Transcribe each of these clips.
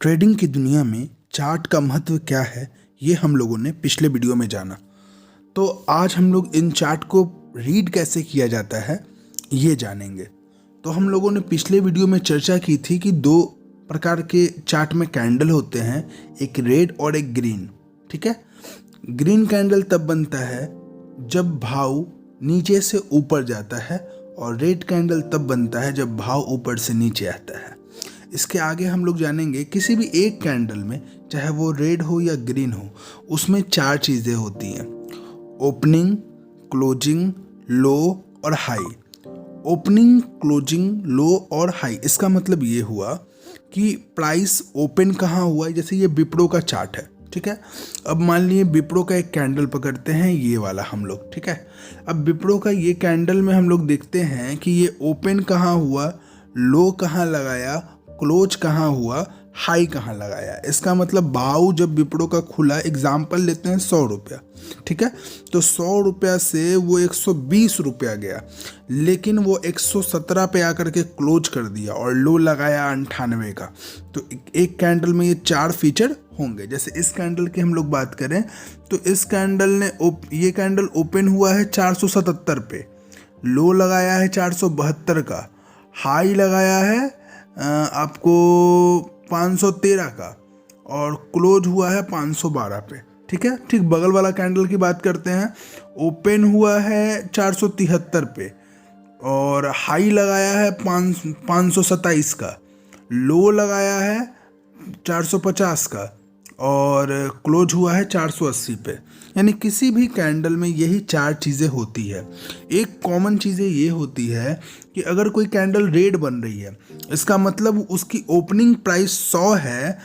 Trading की दुनिया में चार्ट का महत्व क्या है, ये हम लोगों ने पिछले वीडियो में जाना। तो आज हम लोग इन चार्ट को रीड कैसे किया जाता है ये जानेंगे। तो हम लोगों ने पिछले वीडियो में चर्चा की थी कि दो प्रकार के चार्ट में कैंडल होते हैं, एक रेड और एक ग्रीन। ठीक है, ग्रीन कैंडल तब बनता है जब भाव नीचे से ऊपर जाता है और रेड कैंडल तब बनता है जब भाव ऊपर से नीचे आता है। इसके आगे हम लोग जानेंगे किसी भी एक कैंडल में, चाहे वो रेड हो या ग्रीन हो, उसमें चार चीज़ें होती हैं: ओपनिंग, क्लोजिंग, लो और हाई। ओपनिंग, क्लोजिंग, लो और हाई, इसका मतलब ये हुआ कि प्राइस ओपन कहाँ हुआ है। जैसे ये विप्रो का चार्ट है, ठीक है। अब मान लिए विप्रो का एक कैंडल पकड़ते हैं, ये वाला हम लोग, ठीक है। अब विप्रो का ये कैंडल में हम लोग देखते हैं कि ये ओपन कहाँ हुआ, लो कहाँ लगाया, क्लोज कहाँ हुआ, हाई कहाँ लगाया। इसका मतलब भाव जब विप्रो का खुला, एग्जाम्पल लेते हैं 100 रुपया, ठीक है। तो 100 रुपया से वो 120 रुपया गया, लेकिन वो 117 पे आकर के क्लोज कर दिया और लो लगाया 98 का। तो एक कैंडल में ये चार फीचर होंगे। जैसे इस कैंडल की हम लोग बात करें तो इस कैंडल ने ये कैंडल ओपन हुआ है 477 पे, लो लगाया है 472 का, हाई लगाया है आपको 513 का और क्लोज हुआ है 512 पे, ठीक है। ठीक बगल वाला कैंडल की बात करते हैं, ओपन हुआ है 473 पे और हाई लगाया है 527 का, लो लगाया है 450 का और क्लोज हुआ है 480 पे। यानी किसी भी कैंडल में यही चार चीज़ें होती है। एक कॉमन चीज़ें ये होती है कि अगर कोई कैंडल रेड बन रही है, इसका मतलब उसकी ओपनिंग प्राइस 100 है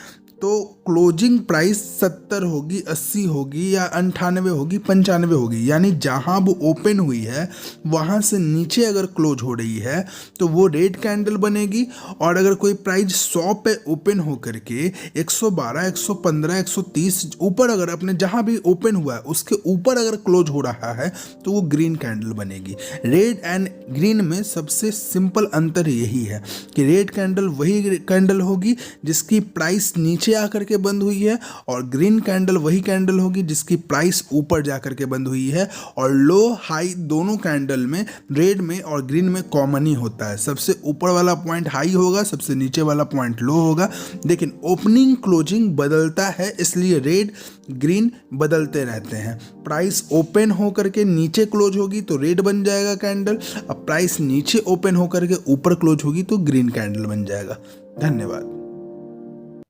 तो क्लोजिंग प्राइस 70 होगी, 80 होगी या 98 होगी, 95 होगी। यानी जहां वो ओपन हुई है वहां से नीचे अगर क्लोज हो रही है तो वो रेड कैंडल बनेगी। और अगर कोई प्राइस 100 पे ओपन होकर के 112, 115, 130 ऊपर अगर अपने जहां भी ओपन हुआ है उसके ऊपर अगर क्लोज हो रहा है तो वो ग्रीन कैंडल बनेगी। रेड एंड ग्रीन में सबसे सिंपल अंतर यही है कि रेड कैंडल वही कैंडल होगी जिसकी प्राइस नीचे आकर के बंद हुई है और ग्रीन कैंडल वही कैंडल होगी जिसकी प्राइस ऊपर जाकर के बंद हुई है। और लो हाई दोनों कैंडल में, रेड में और ग्रीन में कॉमन ही होता है। सबसे ऊपर वाला पॉइंट हाई होगा, सबसे नीचे वाला पॉइंट लो होगा। लेकिन ओपनिंग क्लोजिंग बदलता है, इसलिए रेड ग्रीन बदलते रहते हैं। प्राइस ओपन होकर के नीचे क्लोज होगी तो रेड बन जाएगा कैंडल, अब प्राइस नीचे ओपन होकर के ऊपर क्लोज होगी तो ग्रीन कैंडल बन जाएगा। धन्यवाद।